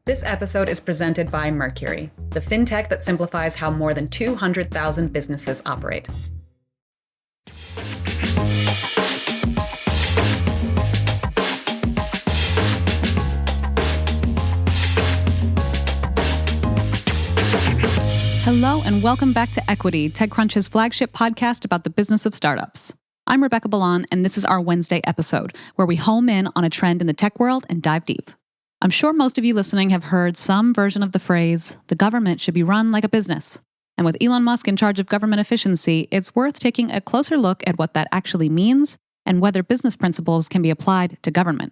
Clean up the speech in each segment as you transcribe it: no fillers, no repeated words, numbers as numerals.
This episode is presented by Mercury, the fintech that simplifies how more than 200,000 businesses operate. Hello, and welcome back to Equity, TechCrunch's flagship podcast about the business of startups. I'm Rebecca Bellan, and this is our Wednesday episode, where we home in on a trend in the tech world and dive deep. I'm sure most of you listening have heard some version of the phrase, the government should be run like a business. And with Elon Musk in charge of government efficiency, it's worth taking a closer look at what that actually means and whether business principles can be applied to government.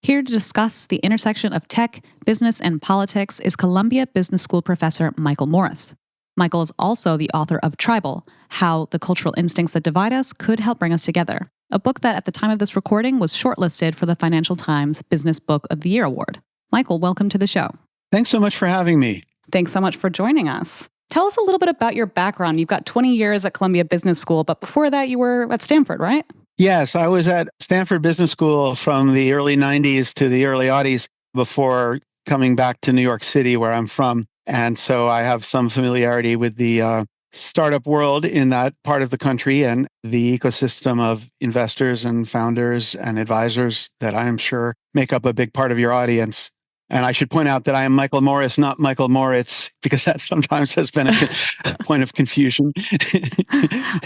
Here to discuss the intersection of tech, business, and politics is Columbia Business School professor Michael Morris. Michael is also the author of Tribal, How the Cultural Instincts That Divide Us Could Help Bring Us Together, a book that at the time of this recording was shortlisted for the Financial Times Business Book of the Year Award. Michael, welcome to the show. Thanks so much for having me. Thanks so much for joining us. Tell us a little bit about your background. You've got 20 years at Columbia Business School, but before that you were at Stanford, right? Yes, I was at Stanford Business School from the early 90s to the early aughties before coming back to New York City, where I'm from. And so I have some familiarity with the startup world in that part of the country and the ecosystem of investors and founders and advisors that I am sure make up a big part of your audience. And I should point out that I am Michael Morris, not Michael Moritz, because that sometimes has been a point of confusion.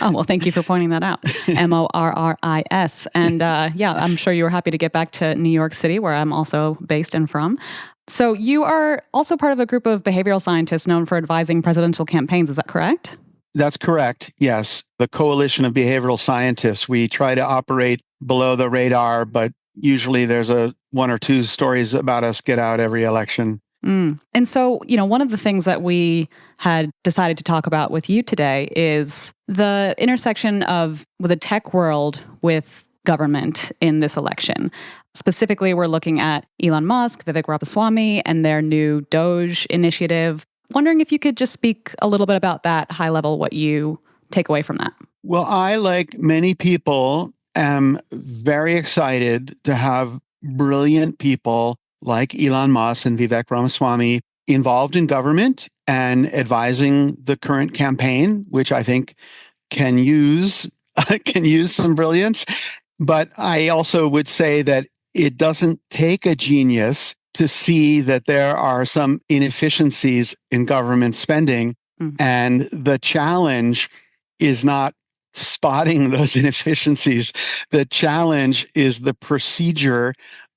Oh, well, thank you for pointing that out. Morris. And I'm sure you were happy to get back to New York City, where I'm also based and from. So you are also part of a group of behavioral scientists known for advising presidential campaigns. Is that correct? That's correct. Yes. The Coalition of Behavioral Scientists. We try to operate below the radar, but usually there's one or two stories about us get out every election. And so, one of the things that we had decided to talk about with you today is the intersection of the tech world with government in this election. Specifically, we're looking at Elon Musk, Vivek Ramaswamy, and their new Doge initiative. Wondering if you could just speak a little bit about that, high level, what you take away from that. Well, I, like many people, am very excited to have brilliant people like Elon Musk and Vivek Ramaswamy involved in government and advising the current campaign, which I think can use some brilliance. But I also would say that it doesn't take a genius to see that there are some inefficiencies in government spending. Mm-hmm. And the challenge is not spotting those inefficiencies. The challenge is the procedure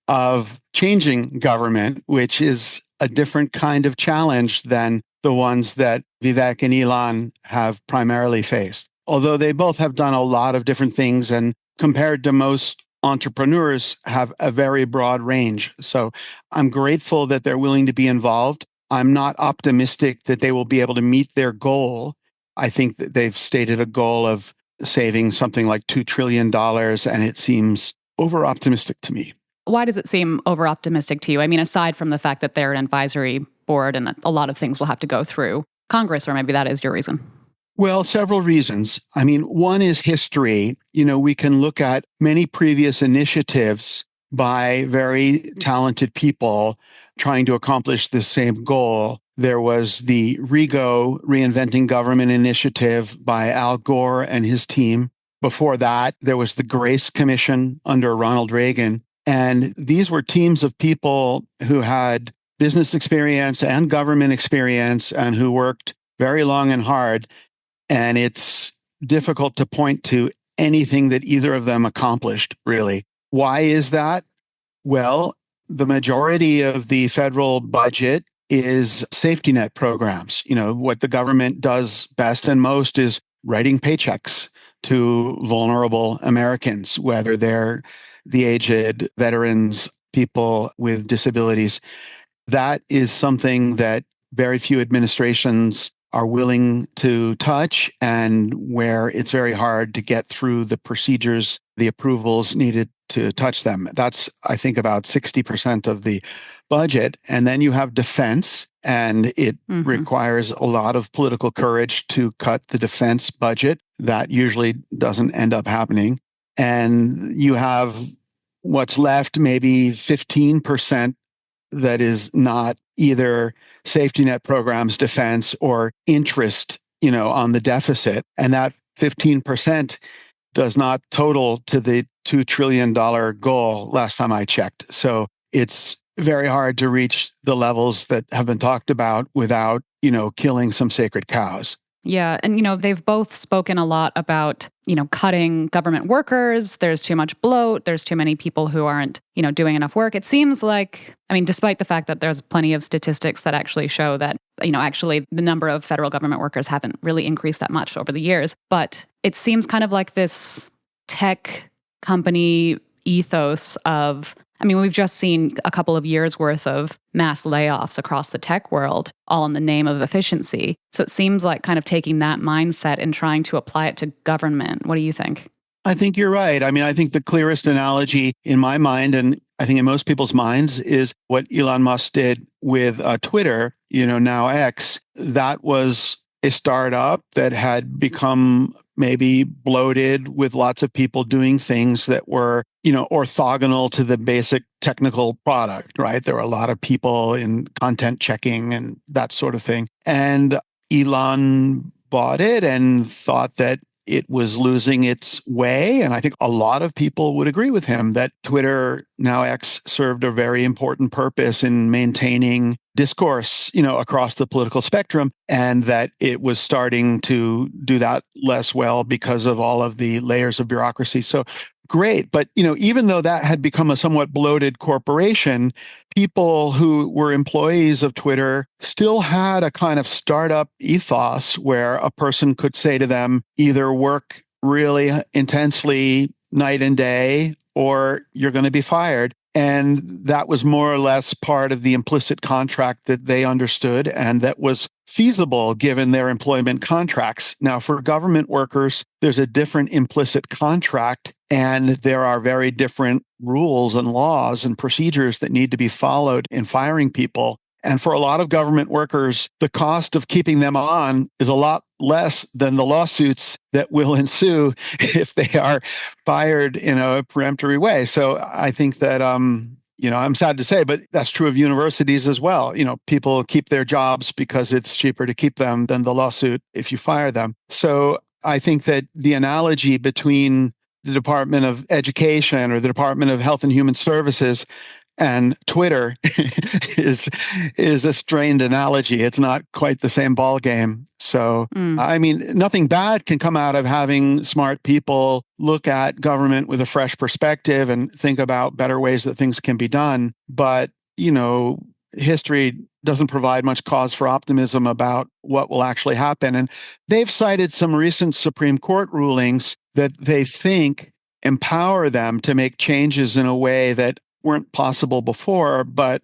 of changing government, which is a different kind of challenge than the ones that Vivek and Elon have primarily faced. Although they both have done a lot of different things and compared to most entrepreneurs have a very broad range. So I'm grateful that they're willing to be involved. I'm not optimistic that they will be able to meet their goal. I think that they've stated a goal of saving something like $2 trillion, and it seems over-optimistic to me. Why does it seem over-optimistic to you? I mean, aside from the fact that they're an advisory board and that a lot of things will have to go through Congress, or maybe that is your reason. Well, several reasons. I mean, one is history. We can look at many previous initiatives by very talented people trying to accomplish the same goal. There was the RIGO, Reinventing Government Initiative by Al Gore and his team. Before that, there was the Grace Commission under Ronald Reagan. And these were teams of people who had business experience and government experience and who worked very long and hard. And it's difficult to point to anything that either of them accomplished, really. Why is that? Well, the majority of the federal budget is safety net programs. What the government does best and most is writing paychecks to vulnerable Americans, whether they're the aged, veterans, people with disabilities. That is something that very few administrations are willing to touch, and where it's very hard to get through the procedures, the approvals needed to touch them. That's, I think, about 60% of the budget. And then you have defense, and it requires a lot of political courage to cut the defense budget. That usually doesn't end up happening. And you have what's left, maybe 15% that is not either safety net programs, defense, or interest, on the deficit. And that 15% does not total to the $2 trillion goal last time I checked. So it's very hard to reach the levels that have been talked about without, killing some sacred cows. Yeah. And, they've both spoken a lot about, cutting government workers. There's too much bloat. There's too many people who aren't, doing enough work. It seems like, despite the fact that there's plenty of statistics that actually show that, actually the number of federal government workers haven't really increased that much over the years. But it seems kind of like this tech company ethos of, we've just seen a couple of years worth of mass layoffs across the tech world, all in the name of efficiency. So it seems like kind of taking that mindset and trying to apply it to government. What do you think? I think you're right. I think the clearest analogy in my mind, and I think in most people's minds, is what Elon Musk did with Twitter, now X. That was a startup that had become maybe bloated with lots of people doing things that were, orthogonal to the basic technical product, right? There were a lot of people in content checking and that sort of thing. And Elon bought it and thought that it was losing its way. And I think a lot of people would agree with him that Twitter, now X, served a very important purpose in maintaining discourse, across the political spectrum, and that it was starting to do that less well because of all of the layers of bureaucracy. So great. But, even though that had become a somewhat bloated corporation, people who were employees of Twitter still had a kind of startup ethos where a person could say to them, either work really intensely night and day, or you're going to be fired. And that was more or less part of the implicit contract that they understood and that was feasible given their employment contracts. Now, for government workers, there's a different implicit contract, and there are very different rules and laws and procedures that need to be followed in firing people. And for a lot of government workers, the cost of keeping them on is a lot less than the lawsuits that will ensue if they are fired in a peremptory way. So I think that, I'm sad to say, but that's true of universities as well. People keep their jobs because it's cheaper to keep them than the lawsuit if you fire them. So I think that the analogy between the Department of Education or the Department of Health and Human Services and Twitter is a strained analogy. It's not quite the same ball game. So, nothing bad can come out of having smart people look at government with a fresh perspective and think about better ways that things can be done. But, history doesn't provide much cause for optimism about what will actually happen. And they've cited some recent Supreme Court rulings that they think empower them to make changes in a way that weren't possible before, but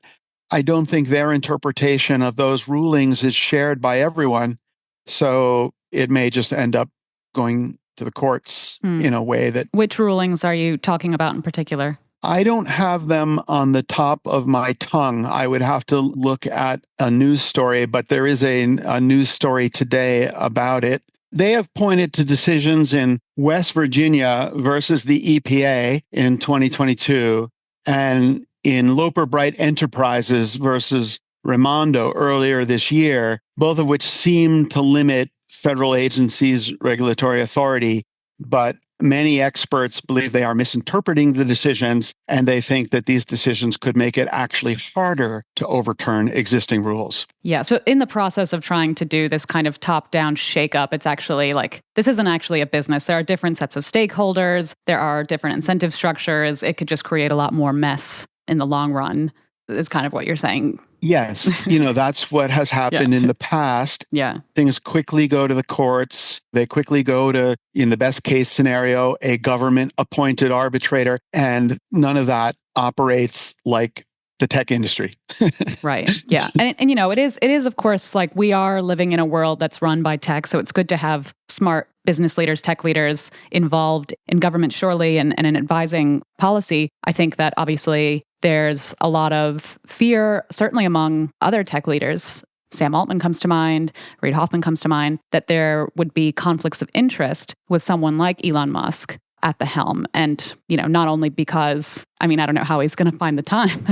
I don't think their interpretation of those rulings is shared by everyone. So it may just end up going to the courts in a way that... Which rulings are you talking about in particular? I don't have them on the top of my tongue. I would have to look at a news story, but there is a news story today about it. They have pointed to decisions in West Virginia versus the EPA in 2022 and in Loper Bright Enterprises versus Raimondo earlier this year, both of which seem to limit federal agencies' regulatory authority. But many experts believe they are misinterpreting the decisions, and they think that these decisions could make it actually harder to overturn existing rules. Yeah, so in the process of trying to do this kind of top-down shakeup, it's actually like, this isn't actually a business. There are different sets of stakeholders. There are different incentive structures. It could just create a lot more mess in the long run, is kind of what you're saying. Yes. That's what has happened in the past. Yeah. Things quickly go to the courts. They quickly go to, in the best case scenario, a government appointed arbitrator. And none of that operates like the tech industry. Right. Yeah. And it is, of course, like we are living in a world that's run by tech. So it's good to have smart business leaders, tech leaders involved in government, surely, and in advising policy. I think that obviously there's a lot of fear, certainly among other tech leaders. Sam Altman comes to mind, Reid Hoffman comes to mind, that there would be conflicts of interest with someone like Elon Musk. at the helm. And, not only because, I don't know how he's going to find the time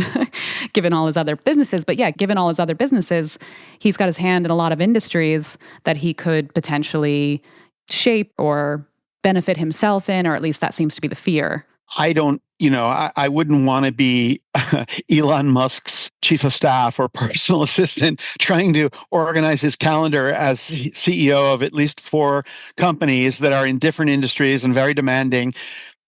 given all his other businesses, but yeah, given all his other businesses, he's got his hand in a lot of industries that he could potentially shape or benefit himself in, or at least that seems to be the fear. I wouldn't want to be Elon Musk's chief of staff or personal assistant trying to organize his calendar as CEO of at least 4 companies that are in different industries and very demanding,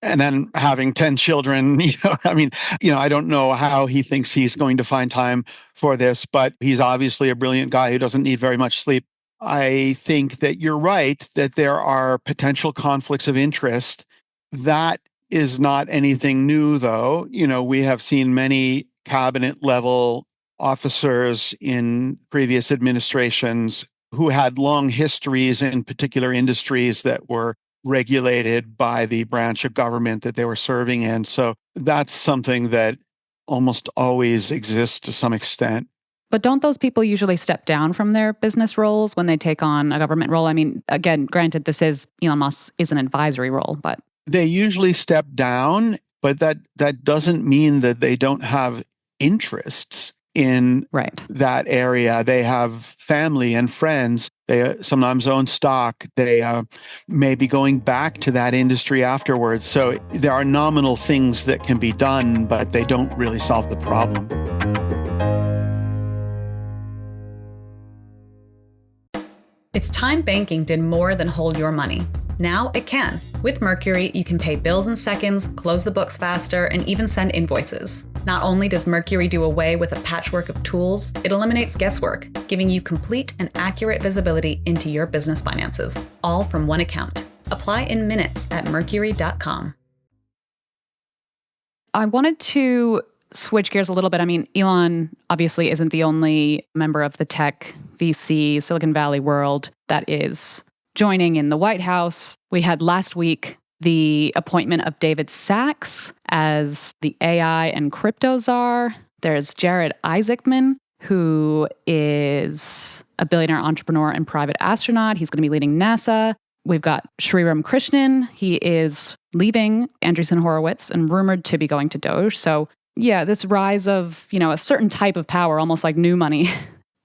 and then having 10 children. I don't know how he thinks he's going to find time for this, but he's obviously a brilliant guy who doesn't need very much sleep. I think that you're right that there are potential conflicts of interest. That is not anything new, though. We have seen many cabinet level officers in previous administrations who had long histories in particular industries that were regulated by the branch of government that they were serving in. So that's something that almost always exists to some extent. But don't those people usually step down from their business roles when they take on a government role? Again, granted, Elon Musk is an advisory role, but they usually step down, but that doesn't mean that they don't have interests in that area. They have family and friends. They sometimes own stock. They may be going back to that industry afterwards. So there are nominal things that can be done, but they don't really solve the problem. It's time banking did more than hold your money. Now it can. With Mercury, you can pay bills in seconds, close the books faster, and even send invoices. Not only does Mercury do away with a patchwork of tools, it eliminates guesswork, giving you complete and accurate visibility into your business finances, all from one account. Apply in minutes at mercury.com. I wanted to switch gears a little bit. Elon obviously isn't the only member of the tech VC Silicon Valley world that is joining in the White House. We had last week the appointment of David Sachs as the AI and crypto czar. There's Jared Isaacman, who is a billionaire entrepreneur and private astronaut. He's going to be leading NASA. We've got Sriram Krishnan. He is leaving Andreessen Horowitz and rumored to be going to Doge. So yeah, this rise of, a certain type of power, almost like new money,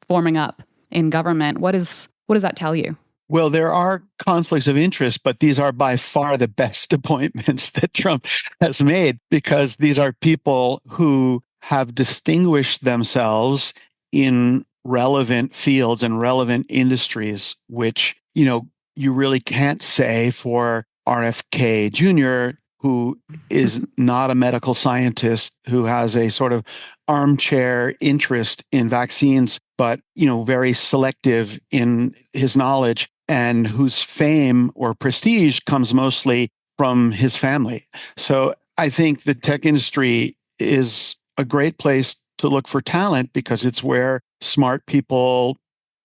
forming up in government. What does that tell you? Well, there are conflicts of interest, but these are by far the best appointments that Trump has made, because these are people who have distinguished themselves in relevant fields and relevant industries, which, you really can't say for RFK Jr., who is not a medical scientist, who has a sort of armchair interest in vaccines, but, very selective in his knowledge, and whose fame or prestige comes mostly from his family. So I think the tech industry is a great place to look for talent, because it's where smart people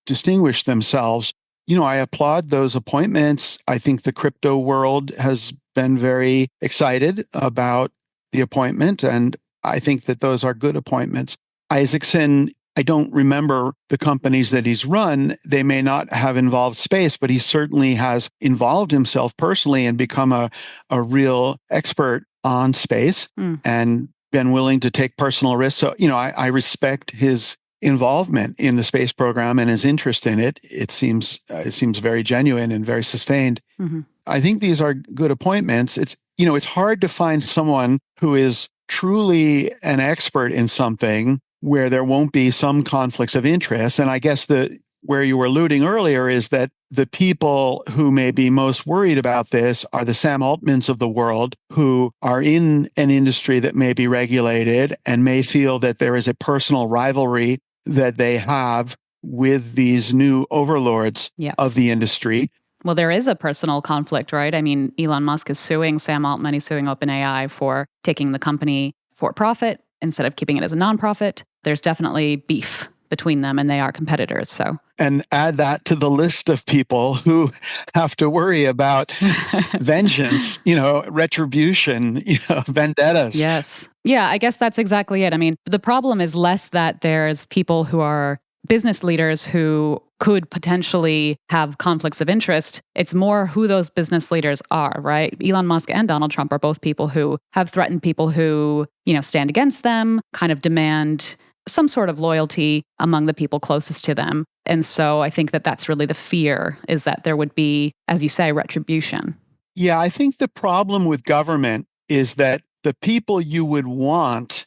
distinguish themselves. I applaud those appointments. I think the crypto world has been very excited about the appointment, and I think that those are good appointments. Isaacson, I don't remember the companies that he's run. They may not have involved space, but he certainly has involved himself personally and become a real expert on space and been willing to take personal risks. So, I respect his involvement in the space program and his interest in it. It seems very genuine and very sustained. Mm-hmm. I think these are good appointments. It's hard to find someone who is truly an expert in something where there won't be some conflicts of interest. And I guess where you were alluding earlier is that the people who may be most worried about this are the Sam Altmans of the world, who are in an industry that may be regulated and may feel that there is a personal rivalry that they have with these new overlords of the industry. Well, there is a personal conflict, right? Elon Musk is suing Sam Altman. He's suing OpenAI for taking the company for profit instead of keeping it as a nonprofit. There's definitely beef between them, and they are competitors. So, and add that to the list of people who have to worry about vengeance, retribution, vendettas. Yes. Yeah, I guess that's exactly it. The problem is less that there's people who are business leaders who could potentially have conflicts of interest. It's more who those business leaders are, right? Elon Musk and Donald Trump are both people who have threatened people who, stand against them, kind of demand some sort of loyalty among the people closest to them. And so I think that that's really the fear, is that there would be, as you say, retribution. Yeah, I think the problem with government is that the people you would want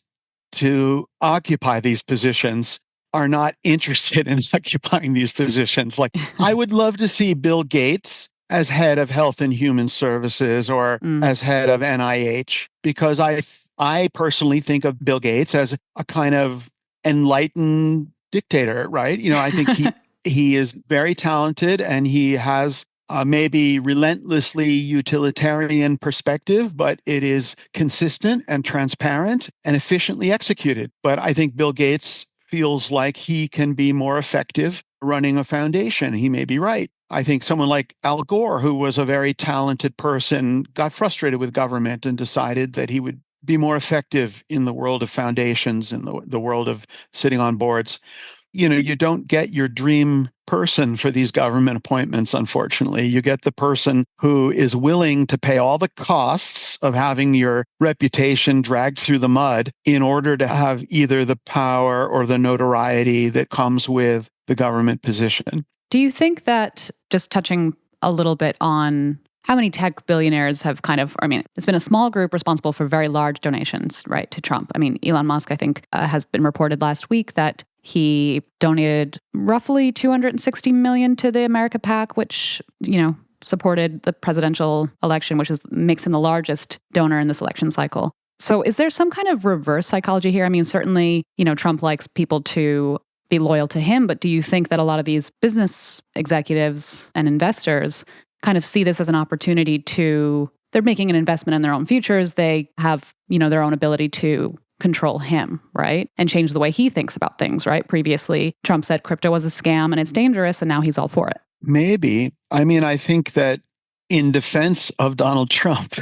to occupy these positions are not interested in occupying these positions. Like, I would love to see Bill Gates as head of Health and Human Services or as head of NIH, because I personally think of Bill Gates as a kind of enlightened dictator, right? I think he is very talented and he has maybe relentlessly utilitarian perspective, but it is consistent and transparent and efficiently executed. But I think Bill Gates feels like he can be more effective running a foundation. He may be right. I think someone like Al Gore, who was a very talented person, got frustrated with government and decided that he would be more effective in the world of foundations and the world of sitting on boards. You don't get your dream person for these government appointments, unfortunately. You get the person who is willing to pay all the costs of having your reputation dragged through the mud in order to have either the power or the notoriety that comes with the government position. Do you think that, just touching a little bit on how many tech billionaires have it's been a small group responsible for very large donations, right, to Trump. Elon Musk, I think, has been reported last week that he donated roughly $260 million to the America PAC, which, supported the presidential election, which makes him the largest donor in this election cycle. So is there some kind of reverse psychology here? Certainly, Trump likes people to be loyal to him, but do you think that a lot of these business executives and investors kind of see this as an opportunity they're making an investment in their own futures. They have, their own ability to control him, right? And change the way he thinks about things, right? Previously, Trump said crypto was a scam and it's dangerous, and now he's all for it. Maybe. I think that in defense of Donald Trump,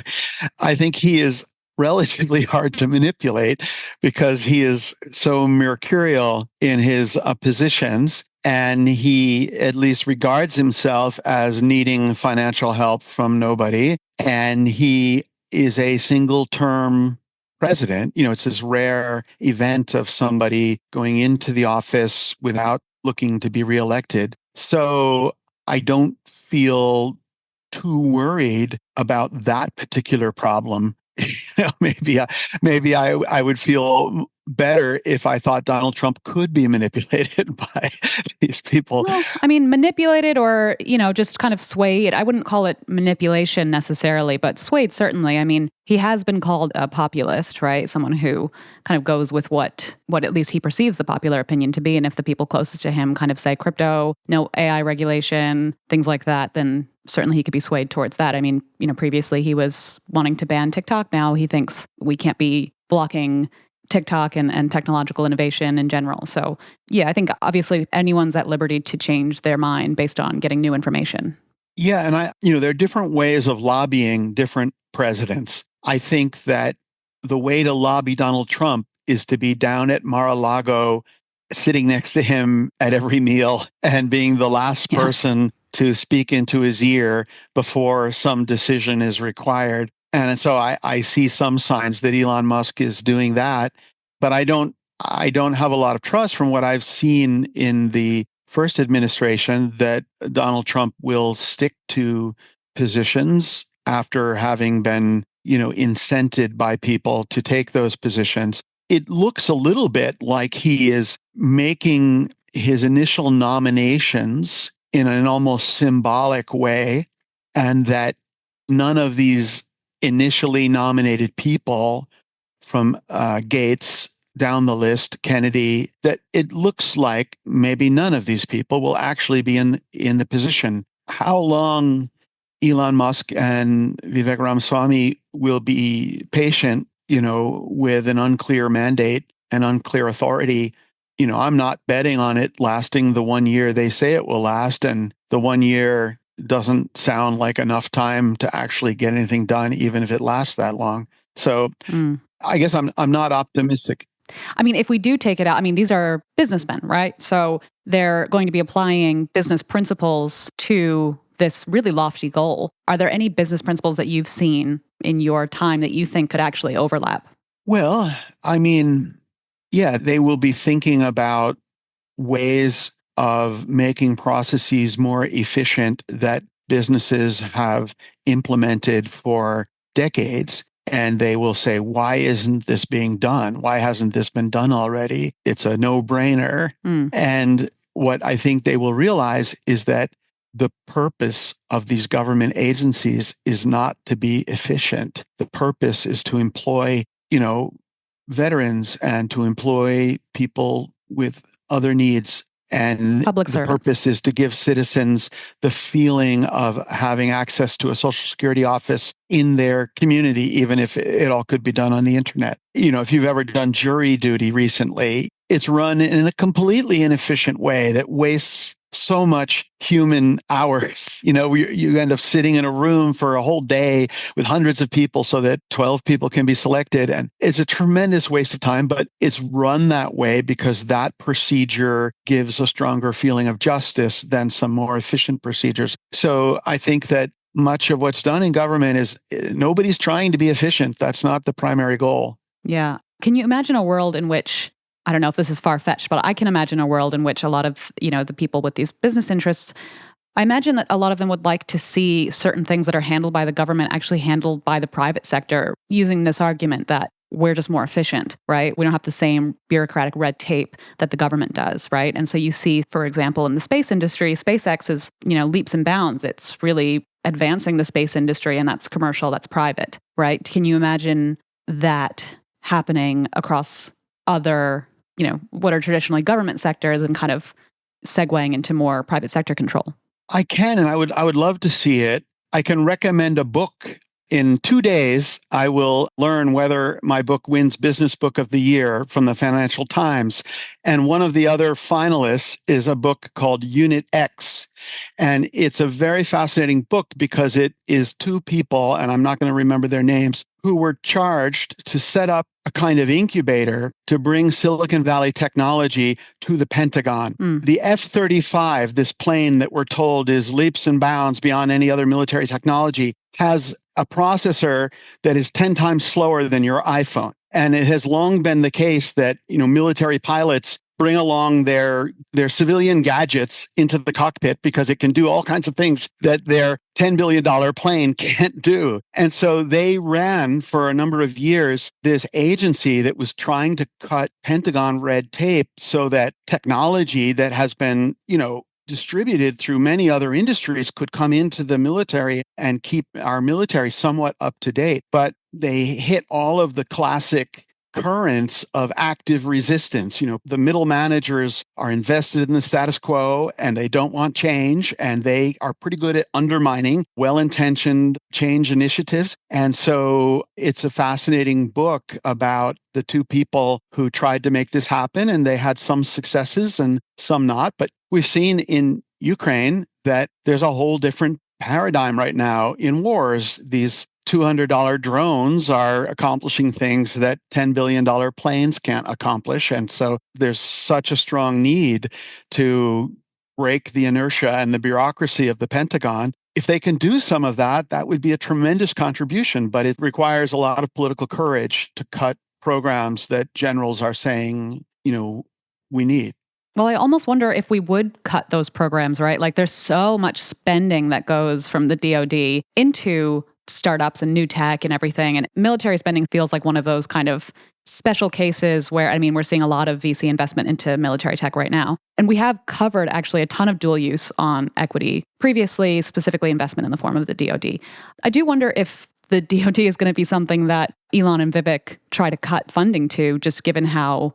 I think he is relatively hard to manipulate because he is so mercurial in his positions. And he at least regards himself as needing financial help from nobody. And he is a single term president. It's this rare event of somebody going into the office without looking to be reelected. So I don't feel too worried about that particular problem. Maybe I would feel better if I thought Donald Trump could be manipulated by these people. Well, manipulated or, just kind of swayed. I wouldn't call it manipulation necessarily, but swayed certainly. He has been called a populist, right? Someone who kind of goes with what at least he perceives the popular opinion to be. And if the people closest to him kind of say crypto, no AI regulation, things like that, then certainly he could be swayed towards that. Previously he was wanting to ban TikTok. Now he thinks we can't be blocking TikTok and technological innovation in general. So yeah, I think obviously anyone's at liberty to change their mind based on getting new information. Yeah. And there are different ways of lobbying different presidents. I think that the way to lobby Donald Trump is to be down at Mar-a-Lago, sitting next to him at every meal and being the last person to speak into his ear before some decision is required. And so I see some signs that Elon Musk is doing that, but I don't have a lot of trust from what I've seen in the first administration that Donald Trump will stick to positions after having been, incented by people to take those positions. It looks a little bit like he is making his initial nominations in an almost symbolic way, and that none of these initially nominated people from Gates down the list, Kennedy, that it looks like maybe none of these people will actually be in the position. How long Elon Musk and Vivek Ramaswamy will be patient, with an unclear mandate and unclear authority, I'm not betting on it lasting the 1 year they say it will last. And the 1 year doesn't sound like enough time to actually get anything done, even if it lasts that long. So I guess I'm not optimistic. I mean, if we do take it out, I mean, these are businessmen, right? So they're going to be applying business principles to this really lofty goal. Are there any business principles that you've seen in your time that you think could actually overlap? Well, I mean, yeah, they will be thinking about ways of making processes more efficient that businesses have implemented for decades. And they will say, why isn't this being done? Why hasn't this been done already? It's a no brainer. Mm. And what I think they will realize is that the purpose of these government agencies is not to be efficient. The purpose is to employ, veterans and to employ people with other needs. And Public the servants. purpose is to give citizens the feeling of having access to a social security office in their community, even if it all could be done on the internet. If you've ever done jury duty recently, it's run in a completely inefficient way that wastes so much human hours. You end up sitting in a room for a whole day with hundreds of people so that 12 people can be selected. And it's a tremendous waste of time, but it's run that way because that procedure gives a stronger feeling of justice than some more efficient procedures. So I think that much of what's done in government is nobody's trying to be efficient. That's not the primary goal. Yeah. Can you imagine a world in which, I don't know if this is far-fetched, but I can imagine a world in which a lot of, the people with these business interests, I imagine that a lot of them would like to see certain things that are handled by the government actually handled by the private sector, using this argument that we're just more efficient, right? We don't have the same bureaucratic red tape that the government does, right? And so you see, for example, in the space industry, SpaceX is, leaps and bounds. It's really advancing the space industry, and that's commercial, that's private, right? Can you imagine that happening across other, what are traditionally government sectors and kind of segueing into more private sector control? I can, and I would love to see it. I can recommend a book. In 2 days, I will learn whether my book wins Business Book of the Year from the Financial Times. And one of the other finalists is a book called Unit X. And it's a very fascinating book because it is two people, and I'm not going to remember their names, who were charged to set up a kind of incubator to bring Silicon Valley technology to the Pentagon. Mm. The F-35, this plane that we're told is leaps and bounds beyond any other military technology, has a processor that is 10 times slower than your iPhone. And it has long been the case that, military pilots bring along their civilian gadgets into the cockpit because it can do all kinds of things that their $10 billion plane can't do. And so they ran for a number of years this agency that was trying to cut Pentagon red tape so that technology that has been, distributed through many other industries could come into the military and keep our military somewhat up to date. But they hit all of the classic currents of active resistance. The middle managers are invested in the status quo and they don't want change, and they are pretty good at undermining well-intentioned change initiatives. And so it's a fascinating book about the two people who tried to make this happen, and they had some successes and some not. But we've seen in Ukraine that there's a whole different paradigm right now in wars. These $200 drones are accomplishing things that $10 billion planes can't accomplish. And so there's such a strong need to break the inertia and the bureaucracy of the Pentagon. If they can do some of that, that would be a tremendous contribution, but it requires a lot of political courage to cut programs that generals are saying, we need. Well, I almost wonder if we would cut those programs, right? Like there's so much spending that goes from the DoD into startups and new tech and everything. And military spending feels like one of those kind of special cases where, we're seeing a lot of VC investment into military tech right now. And we have covered actually a ton of dual use on equity previously, specifically investment in the form of the DoD. I do wonder if the DoD is going to be something that Elon and Vivek try to cut funding to, just given how,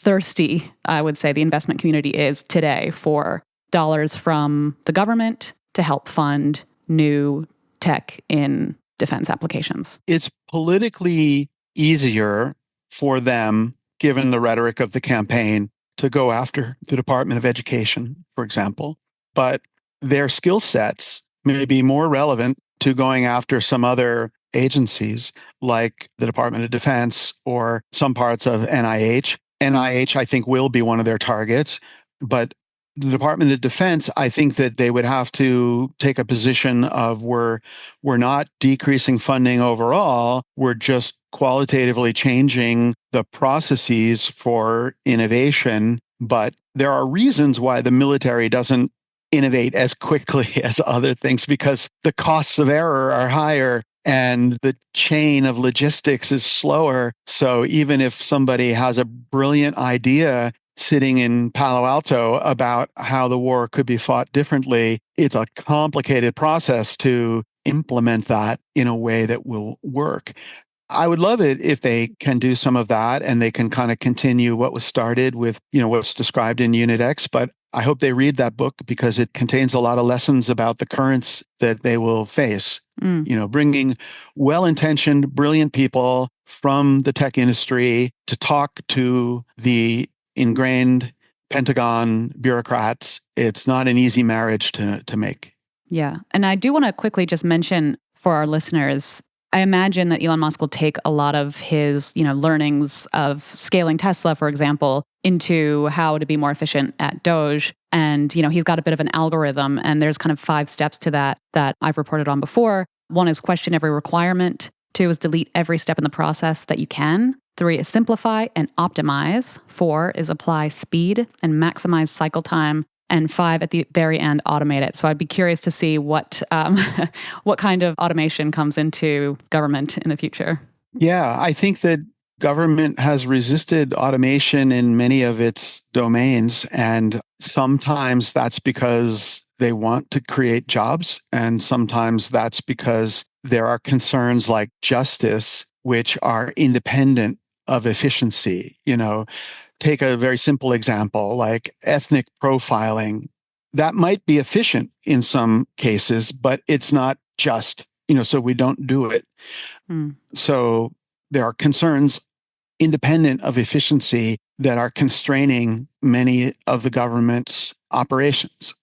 thirsty, I would say, the investment community is today for dollars from the government to help fund new tech in defense applications. It's politically easier for them, given the rhetoric of the campaign, to go after the Department of Education, for example. But their skill sets may be more relevant to going after some other agencies like the Department of Defense or some parts of NIH. NIH, I think, will be one of their targets. But the Department of Defense, I think that they would have to take a position of we're not decreasing funding overall. We're just qualitatively changing the processes for innovation. But there are reasons why the military doesn't innovate as quickly as other things because the costs of error are higher and the chain of logistics is slower. So even if somebody has a brilliant idea sitting in Palo Alto about how the war could be fought differently, it's a complicated process to implement that in a way that will work. I would love it if they can do some of that and they can kind of continue what was started with, what's described in Unit X. But I hope they read that book because it contains a lot of lessons about the currents that they will face. Bringing well-intentioned, brilliant people from the tech industry to talk to the ingrained Pentagon bureaucrats. It's not an easy marriage to make. Yeah. And I do want to quickly just mention for our listeners, I imagine that Elon Musk will take a lot of his, learnings of scaling Tesla, for example, into how to be more efficient at Doge. And, he's got a bit of an algorithm, and there's kind of 5 steps to that I've reported on before. 1 is question every requirement. 2 is delete every step in the process that you can. 3 is simplify and optimize. 4 is apply speed and maximize cycle time. And 5, at the very end, automate it. So I'd be curious to see what kind of automation comes into government in the future. Yeah, I think that government has resisted automation in many of its domains. And sometimes that's because they want to create jobs. And sometimes that's because there are concerns like justice, which are independent of efficiency. Take a very simple example like ethnic profiling. That might be efficient in some cases, but it's not just, so we don't do it. So there are concerns independent of efficiency that are constraining many of the government's operations.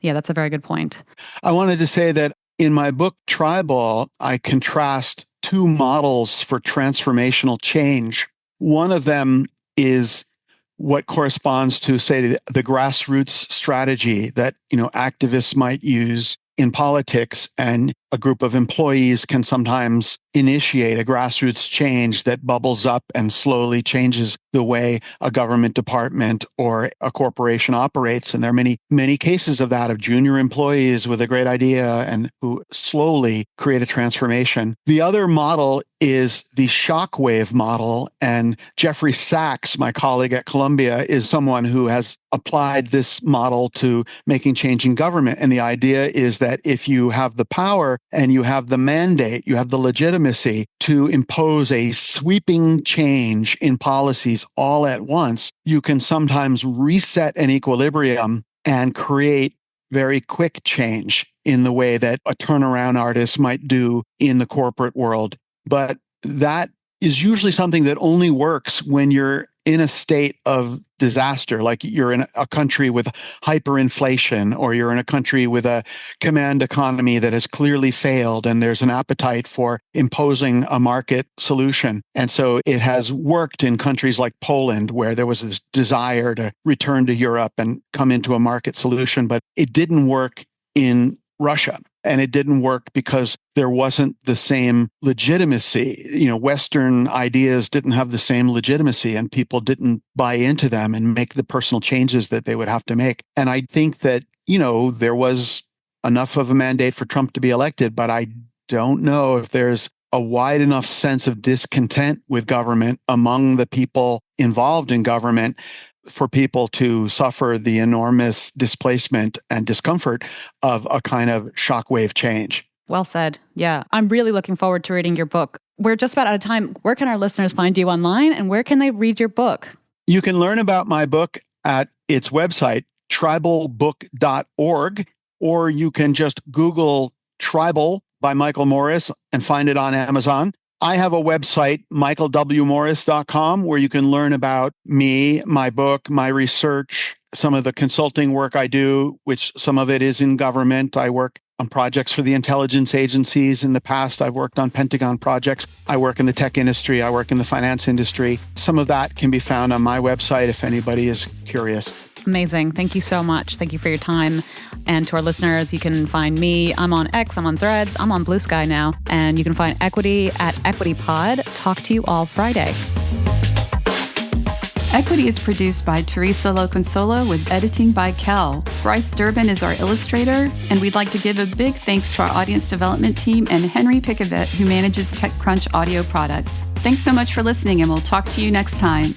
Yeah, that's a very good point. I wanted to say that in my book, Tribal, I contrast 2 models for transformational change. One of them is what corresponds to, say, the grassroots strategy that, activists might use in politics, and a group of employees can sometimes initiate a grassroots change that bubbles up and slowly changes the way a government department or a corporation operates. And there are many, many cases of that, of junior employees with a great idea and who slowly create a transformation. The other model is the shockwave model. And Jeffrey Sachs, my colleague at Columbia, is someone who has applied this model to making change in government. And the idea is that if you have the power and you have the mandate, you have the legitimacy to impose a sweeping change in policies all at once, you can sometimes reset an equilibrium and create very quick change in the way that a turnaround artist might do in the corporate world. But that is usually something that only works when you're in a state of disaster, like you're in a country with hyperinflation, or you're in a country with a command economy that has clearly failed, and there's an appetite for imposing a market solution. And so it has worked in countries like Poland, where there was this desire to return to Europe and come into a market solution, but it didn't work in Russia. And it didn't work because there wasn't the same legitimacy. Western ideas didn't have the same legitimacy, and people didn't buy into them and make the personal changes that they would have to make. And I think that, there was enough of a mandate for Trump to be elected, but I don't know if there's a wide enough sense of discontent with government among the people involved in government for people to suffer the enormous displacement and discomfort of a kind of shockwave change. Well said. Yeah. I'm really looking forward to reading your book. We're just about out of time. Where can our listeners find you online, and where can they read your book? You can learn about my book at its website, tribalbook.org, or you can just Google Tribal by Michael Morris and find it on Amazon. I have a website, michaelwmorris.com, where you can learn about me, my book, my research, some of the consulting work I do, which some of it is in government. I work on projects for the intelligence agencies. In the past, I've worked on Pentagon projects. I work in the tech industry. I work in the finance industry. Some of that can be found on my website if anybody is curious. Amazing. Thank you so much. Thank you for your time. And to our listeners, you can find me. I'm on X, I'm on Threads, I'm on Blue Sky now. And you can find Equity at EquityPod. Talk to you all Friday. Equity is produced by Teresa Loconsolo with editing by Kel. Bryce Durbin is our illustrator, and we'd like to give a big thanks to our audience development team and Henry Pickavett, who manages TechCrunch audio products. Thanks so much for listening, and we'll talk to you next time.